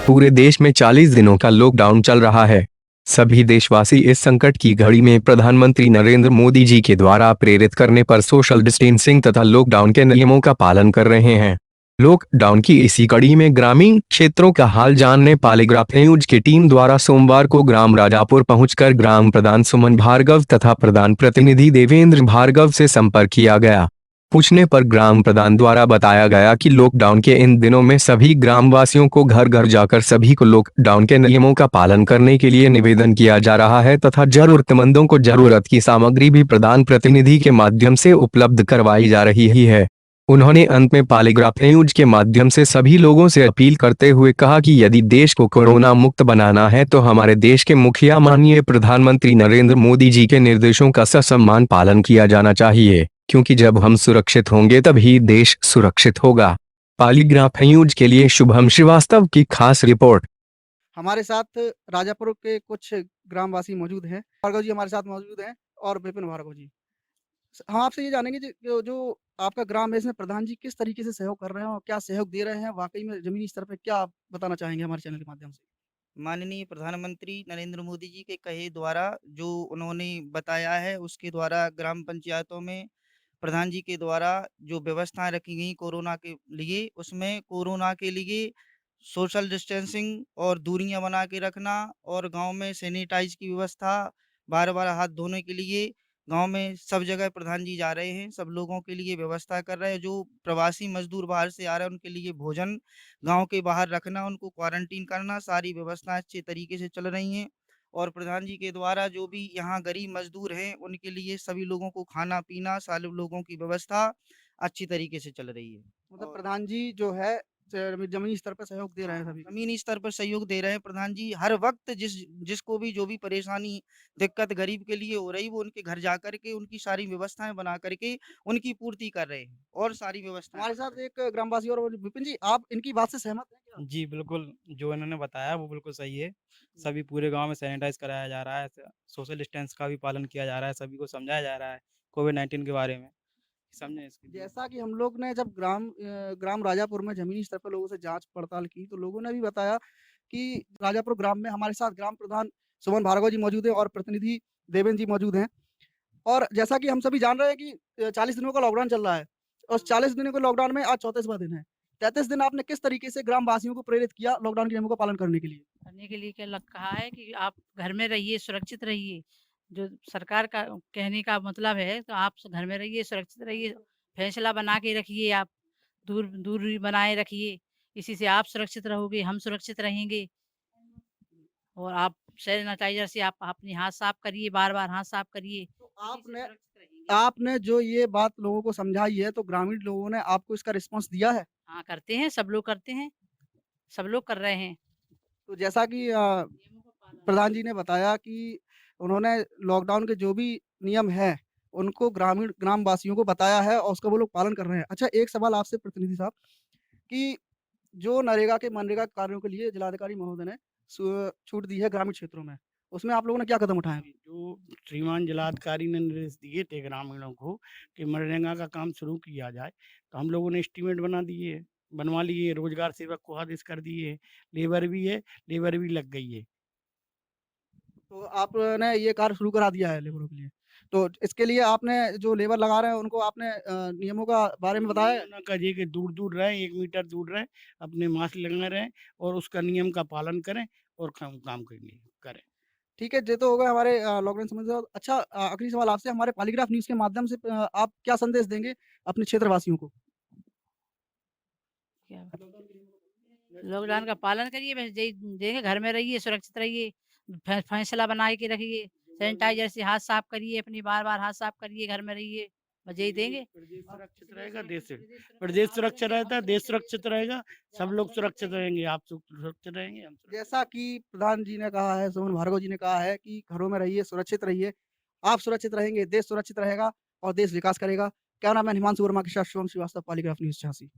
पूरे देश में 40 दिनों का लॉकडाउन चल रहा है। सभी देशवासी इस संकट की घड़ी में प्रधानमंत्री नरेंद्र मोदी जी के द्वारा प्रेरित करने पर सोशल डिस्टेंसिंग तथा लॉकडाउन के नियमों का पालन कर रहे हैं। लॉकडाउन की इसी कड़ी में ग्रामीण क्षेत्रों का हाल जानने पॉलीग्राफ न्यूज की टीम द्वारा सोमवार को ग्राम राजापुर पहुंचकर ग्राम प्रधान सुमन भार्गव तथा प्रधान प्रतिनिधि देवेंद्र भार्गव से संपर्क किया गया। पूछने पर ग्राम प्रधान द्वारा बताया गया कि लॉकडाउन के इन दिनों में सभी ग्रामवासियों को घर घर जाकर सभी को लॉकडाउन के नियमों का पालन करने के लिए निवेदन किया जा रहा है तथा जरूरतमंदों को जरूरत की सामग्री भी प्रधान प्रतिनिधि के माध्यम से उपलब्ध करवाई जा रही है। उन्होंने अंत में पॉलीग्राफ न्यूज के माध्यम से सभी लोगों से अपील करते हुए कहा कि यदि देश को कोरोना मुक्त बनाना है तो हमारे देश के मुखिया माननीय प्रधानमंत्री नरेंद्र मोदी जी के निर्देशों का ससम्मान पालन किया जाना चाहिए, क्योंकि जब हम सुरक्षित होंगे तभी देश सुरक्षित होगा। पॉलीग्राफ न्यूज के लिए शुभम श्रीवास्तव की खास रिपोर्ट। हमारे साथ राजापुर के कुछ ग्रामवासी मौजूद हैं। भार्गव जी हमारे साथ मौजूद हैं और विपिन भार्गव जी। हम आपसे ये जानेंगे जो आपका ग्राम है इसमें प्रधान जी किस तरीके से सहयोग कर रहे हैं और क्या सहयोग दे रहे हैं? वाक़ई में ज़मीनी स्तर पे क्या आप बताना चाहेंगे हमारे चैनल के माध्यम से? माननीय प्रधानमंत्री नरेंद्र मोदी जी के कहे द्वारा जो उन्होंने बताया है उसके द्वारा ग्राम पंचायतों में प्रधान जी के द्वारा जो व्यवस्थाएं रखी गई कोरोना के लिए, उसमें कोरोना के लिए सोशल डिस्टेंसिंग और दूरियां बना के रखना और गांव में सैनिटाइज की व्यवस्था, बार बार हाथ धोने के लिए गांव में सब जगह प्रधान जी जा रहे हैं, सब लोगों के लिए व्यवस्था कर रहे हैं। जो प्रवासी मजदूर बाहर से आ रहे हैं उनके लिए भोजन गांव के बाहर रखना, उनको क्वारंटीन करना, सारी व्यवस्थाएं अच्छे तरीके से चल रही हैं। और प्रधान जी के द्वारा जो भी यहाँ गरीब मजदूर हैं उनके लिए सभी लोगों को खाना पीना सारे लोगों की व्यवस्था अच्छी तरीके से चल रही है। मतलब और प्रधान जी जो है ज़मीनी स्तर पे सहयोग दे रहे हैं हाँ, सभी को। जमीनी स्तर पर सहयोग दे रहे हैं प्रधान जी। हर वक्त जिसको भी जो भी परेशानी दिक्कत गरीब के लिए हो रही वो उनके घर जा करके उनकी सारी व्यवस्थाएं बना करके उनकी पूर्ति कर रहे हैं और सारी व्यवस्थाएं हमारे कर साथ रहे हैं। एक ग्रामवासी और विपिन जी आप इनकी बात से सहमत हैं क्या? जी, बिल्कुल, जो इन्होंने बताया वो बिल्कुल सही है। सभी पूरे गाँव में सैनिटाइज़ कराया जा रहा है, स सोशल डिस्टेंस का भी पालन किया जा रहा है, सभी को समझाया जा रहा है कोविड-19 के बारे में। समझे इसके जी। जैसा कि हम लोग ने जब ग्राम राजापुर में ज़मीनी स्तर पे लोगों से जाँच-पड़ताल की, तो लोगों ने भी बताया कि राजापुर ग्राम में हमारे साथ ग्राम प्रधान सुमन भार्गव जी मौजूद हैं और प्रतिनिधि देवेंद्र जी मौजूद हैं। और जैसा कि हम सभी जान रहे हैं कि 40 दिनों का लॉकडाउन चल रहा है और उस 40 दिनों के लॉकडाउन में आज 34वाँ दिन है। 33 दिन आपने किस तरीके से ग्रामवासियों को प्रेरित किया लॉकडाउन के नियमों का पालन करने के लिए? करने के लिए क्या लग कहा है कि आप घर में रहिए, सुरक्षित रहिए। जो सरकार का कहने का मतलब है तो आप घर में रहिए, सुरक्षित रहिए, फैसला बना के रखिए आप, दूरी बनाए रखिए। इसी से आप सुरक्षित रहोगे, हम सुरक्षित रहेंगे और आप सैनिटाइज़र से आप अपने हाथ साफ करिए, बार-बार हाथ साफ करिए, तो इसी से आपने सुरक्षित रहेंगे। आपने जो ये बात लोगों को समझाई है, तो ग्रामीण लोगों ने आपको इसका रिस्पॉन्स दिया है? हाँ, करते हैं, सब लोग करते हैं, सब लोग कर रहे हैं। तो जैसा कि नियमों का पालन प्रधान जी ने बताया कि उन्होंने लॉकडाउन के जो भी नियम हैं, उनको ग्रामवासियों को बताया है और उसका वो लोग पालन कर रहे हैं। अच्छा एक सवाल आपसे प्रतिनिधि साहब कि जो नरेगा के मनरेगा कार्यों के लिए जिलाधिकारी महोदय ने छूट दी है ग्रामीण क्षेत्रों में, उसमें आप लोगों ने क्या कदम उठाए हैं? जी, जो श्रीमान जिलाधिकारी ने निर्देश दिए थे ग्रामीणों को कि मनरेगा का काम शुरू किया जाए, तो हम लोगों ने एस्टीमेट बनवा लिए, रोज़गार सेवक को आदेश कर दिए, लेबर भी है, लेबर भी लग गई है। तो आपने ये कार्य शुरू करा दिया है लेबरों के लिए। तो इसके लिए आपने जो लेबर लगा रहे हैं उनको आपने नियमों का बारे में बताया है? नियम का ये कि दूर-दूर रहें, 1 मीटर दूर रहें, अपने मास्क लगाए रहें और उसका नियम का पालन करें और काम करें। ठीक है, ये तो हो गए हमारे लॉकडाउन संबंधी सवाल। अच्छा आखिरी सवाल आपसे हमारे पॉलीग्राफ न्यूज़ के माध्यम से आप क्या संदेश देंगे अपने क्षेत्रवासियों को? क्या लॉकडाउन का पालन करिए, बस यही देंगे, घर में रहिए, सुरक्षित रहिए, फैसला बना के रखिए, सैनिटाइज़र से हाथ साफ करिए, अपनी बार-बार हाथ साफ करिए, घर में रहिए, बस यही देंगे। प्रदेश और सुरक्षित प्रदेश रहेगा, सुरक्षित प्रदेश आप सुरक्षित रहेंगे, हम रहता है, देश सुरक्षित रहेंगे, सुरक्षित रहेगा, तो सब हम लोग सुरक्षित सुरक्षित रहेंगे। रहेंगे, आप सुरक्षित रहेंगे, हम सुरक्षित जैसा कि प्रधान जी ने कहा है, सुमन भार्गव जी ने कहा है कि घरों में रहिए, सुरक्षित रहिए। आप सुरक्षित रहेंगे, देश सुरक्षित रहेगा और देश विकास करेगा। कैमरामैन हिमांशु वर्मा के साथ शिवम श्रीवास्तव, पॉलीग्राफ न्यूज़ झांसी।